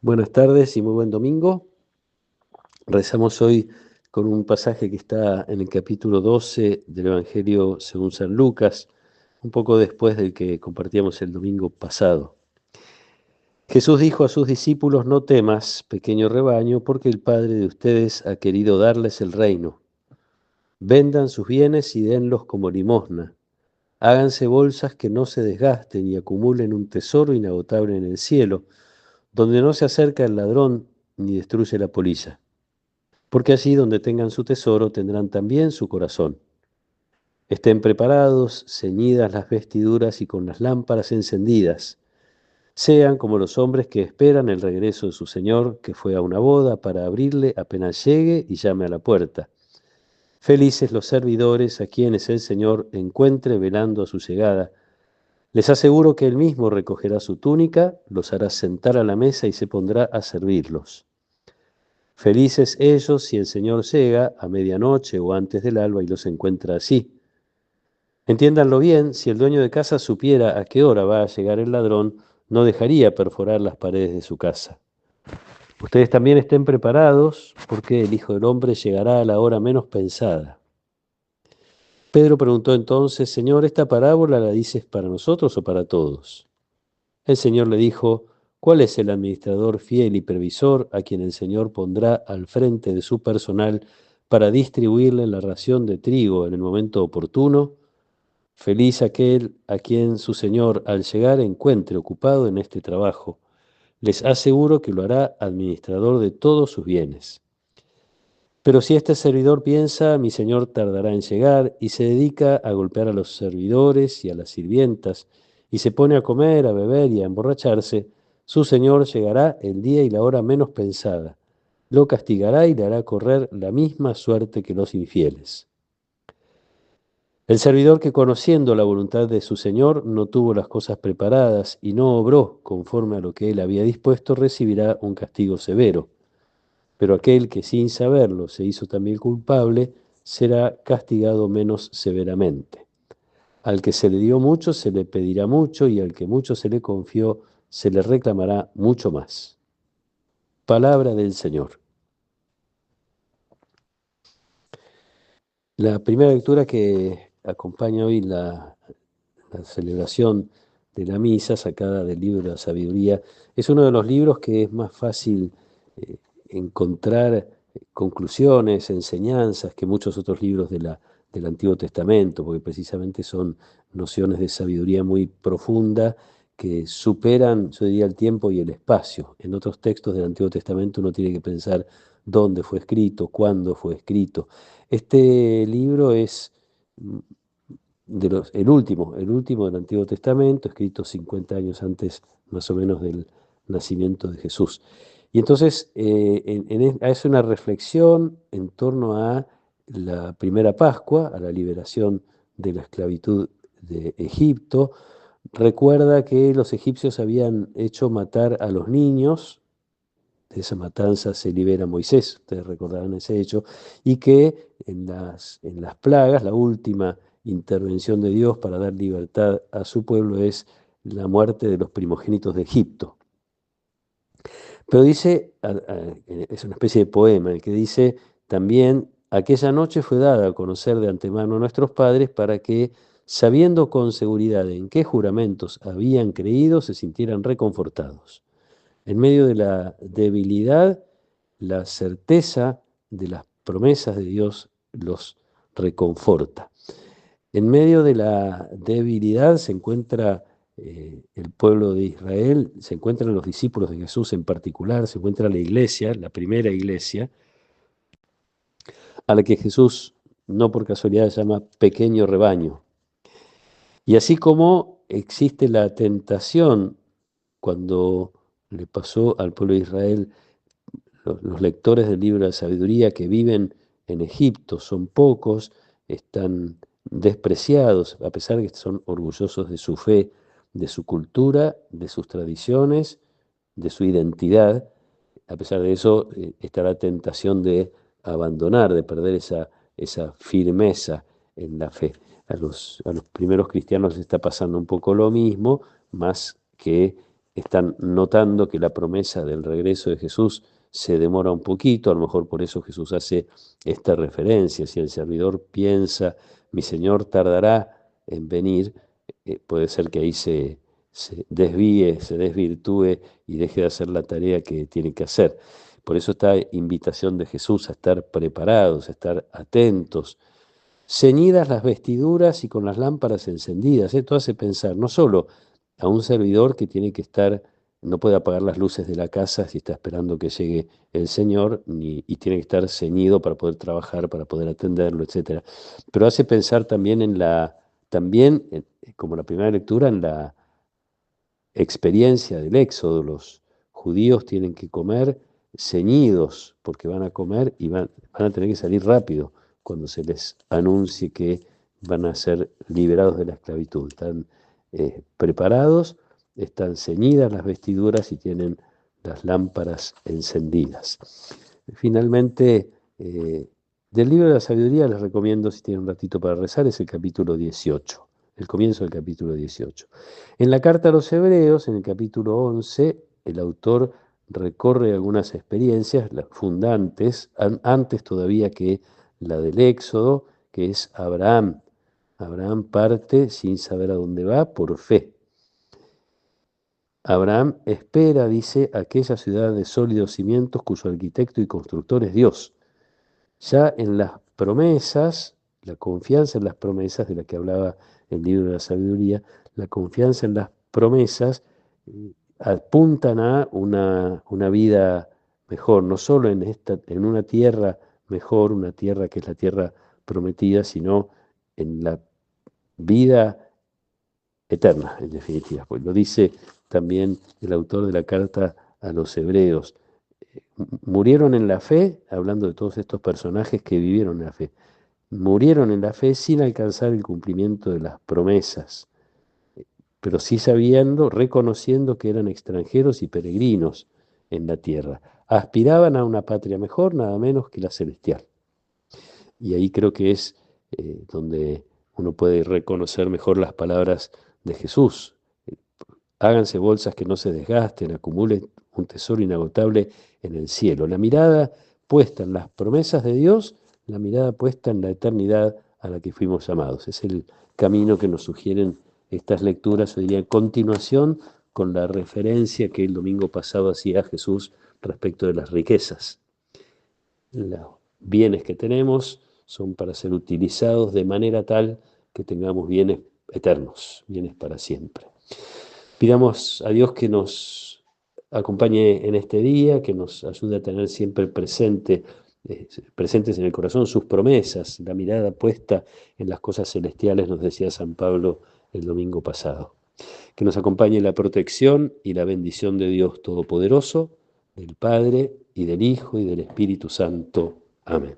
Buenas tardes y muy buen domingo. Rezamos hoy con un pasaje que está en el capítulo 12 del Evangelio según San Lucas, un poco después del que compartíamos el domingo pasado. Jesús dijo a sus discípulos: no temas, pequeño rebaño, porque el Padre de ustedes ha querido darles el reino. Vendan sus bienes y denlos como limosna. Háganse bolsas que no se desgasten y acumulen un tesoro inagotable en el cielo, donde no se acerca el ladrón ni destruye la polilla. Porque allí donde tengan su tesoro tendrán también su corazón. Estén preparados, ceñidas las vestiduras y con las lámparas encendidas. Sean como los hombres que esperan el regreso de su Señor, que fue a una boda, para abrirle apenas llegue y llame a la puerta. Felices los servidores a quienes el Señor encuentre velando a su llegada. Les aseguro que Él mismo recogerá su túnica, los hará sentar a la mesa y se pondrá a servirlos. Felices ellos si el Señor llega a medianoche o antes del alba y los encuentra así. Entiéndanlo bien, si el dueño de casa supiera a qué hora va a llegar el ladrón, no dejaría perforar las paredes de su casa. Ustedes también estén preparados, porque el Hijo del Hombre llegará a la hora menos pensada. Pedro preguntó entonces: Señor, ¿esta parábola la dices para nosotros o para todos? El Señor le dijo: ¿cuál es el administrador fiel y previsor a quien el Señor pondrá al frente de su personal para distribuirle la ración de trigo en el momento oportuno? Feliz aquel a quien su Señor al llegar encuentre ocupado en este trabajo. Les aseguro que lo hará administrador de todos sus bienes. Pero si este servidor piensa: mi Señor tardará en llegar, y se dedica a golpear a los servidores y a las sirvientas, y se pone a comer, a beber y a emborracharse, su Señor llegará el día y la hora menos pensada, lo castigará y le hará correr la misma suerte que los infieles. El servidor que, conociendo la voluntad de su Señor, no tuvo las cosas preparadas y no obró conforme a lo que él había dispuesto, recibirá un castigo severo. Pero aquel que sin saberlo se hizo también culpable, será castigado menos severamente. Al que se le dio mucho, se le pedirá mucho, y al que mucho se le confió, se le reclamará mucho más. Palabra del Señor. La primera lectura que acompaña hoy la celebración de la misa, sacada del libro de la sabiduría, es uno de los libros que es más fácil eh, encontrar conclusiones, enseñanzas, que muchos otros libros del Antiguo Testamento, porque precisamente son nociones de sabiduría muy profunda que superan, yo diría, el tiempo y el espacio. En otros textos del Antiguo Testamento uno tiene que pensar dónde fue escrito, cuándo fue escrito. Este libro es el último del Antiguo Testamento, escrito 50 años antes más o menos del nacimiento de Jesús. Y entonces hace una reflexión en torno a la primera Pascua, a la liberación de la esclavitud de Egipto. Recuerda que los egipcios habían hecho matar a los niños. De esa matanza se libera Moisés, ustedes recordarán ese hecho, y que en las plagas, la última intervención de Dios para dar libertad a su pueblo es la muerte de los primogénitos de Egipto. Pero dice, es una especie de poema, el que dice también: aquella noche fue dada a conocer de antemano a nuestros padres para que, sabiendo con seguridad en qué juramentos habían creído, se sintieran reconfortados. En medio de la debilidad, la certeza de las promesas de Dios los reconforta. En medio de la debilidad se encuentra el pueblo de Israel, se encuentran los discípulos de Jesús en particular, se encuentra la iglesia, la primera iglesia, a la que Jesús no por casualidad llama pequeño rebaño. Y así como existe la tentación cuando le pasó al pueblo de Israel, los lectores del libro de la sabiduría que viven en Egipto son pocos, están despreciados, a pesar de que son orgullosos de su fe, de su cultura, de sus tradiciones, de su identidad. A pesar de eso, está la tentación de abandonar, de perder esa firmeza en la fe. A los primeros cristianos les está pasando un poco lo mismo, más que están notando que la promesa del regreso de Jesús se demora un poquito, a lo mejor por eso Jesús hace esta referencia. Si el servidor piensa, mi Señor tardará en venir, puede ser que ahí se desvíe, se desvirtúe y deje de hacer la tarea que tiene que hacer. Por eso esta invitación de Jesús a estar preparados, a estar atentos, ceñidas las vestiduras y con las lámparas encendidas. Esto hace pensar no solo a un servidor que tiene que estar, no puede apagar las luces de la casa si está esperando que llegue el Señor, y tiene que estar ceñido para poder trabajar, para poder atenderlo, etcétera. Pero hace pensar también como la primera lectura, en la experiencia del Éxodo. Los judíos tienen que comer ceñidos porque van a comer y van a tener que salir rápido cuando se les anuncie que van a ser liberados de la esclavitud. Están preparados, están ceñidas las vestiduras y tienen las lámparas encendidas. Finalmente, del libro de la sabiduría les recomiendo, si tienen un ratito para rezar, es el capítulo 18, el comienzo del capítulo 18. En la carta a los Hebreos, en el capítulo 11, el autor recorre algunas experiencias fundantes, antes todavía que la del Éxodo, que es Abraham. Abraham parte sin saber a dónde va por fe. Abraham espera, dice, aquella ciudad de sólidos cimientos cuyo arquitecto y constructor es Dios. Ya en las promesas, la confianza en las promesas de la que hablaba el libro de la sabiduría, la confianza en las promesas apuntan a una vida mejor, no solo en una tierra mejor, una tierra que es la tierra prometida, sino en la vida eterna, en definitiva. Pues lo dice también el autor de la carta a los Hebreos. Murieron en la fe, hablando de todos estos personajes que vivieron en la fe, murieron en la fe sin alcanzar el cumplimiento de las promesas, pero sí sabiendo, reconociendo que eran extranjeros y peregrinos en la tierra. Aspiraban a una patria mejor, nada menos que la celestial. Y ahí creo que es donde uno puede reconocer mejor las palabras de Jesús. Háganse bolsas que no se desgasten, acumulen un tesoro inagotable en el cielo. La mirada puesta en las promesas de Dios, la mirada puesta en la eternidad a la que fuimos llamados. Es el camino que nos sugieren estas lecturas, yo diría, en continuación con la referencia que el domingo pasado hacía Jesús respecto de las riquezas. Los bienes que tenemos son para ser utilizados de manera tal que tengamos bienes eternos, bienes para siempre. Pidamos a Dios que nos acompañe en este día, que nos ayude a tener siempre presentes en el corazón sus promesas, la mirada puesta en las cosas celestiales, nos decía San Pablo el domingo pasado. Que nos acompañe la protección y la bendición de Dios Todopoderoso, del Padre y del Hijo y del Espíritu Santo. Amén.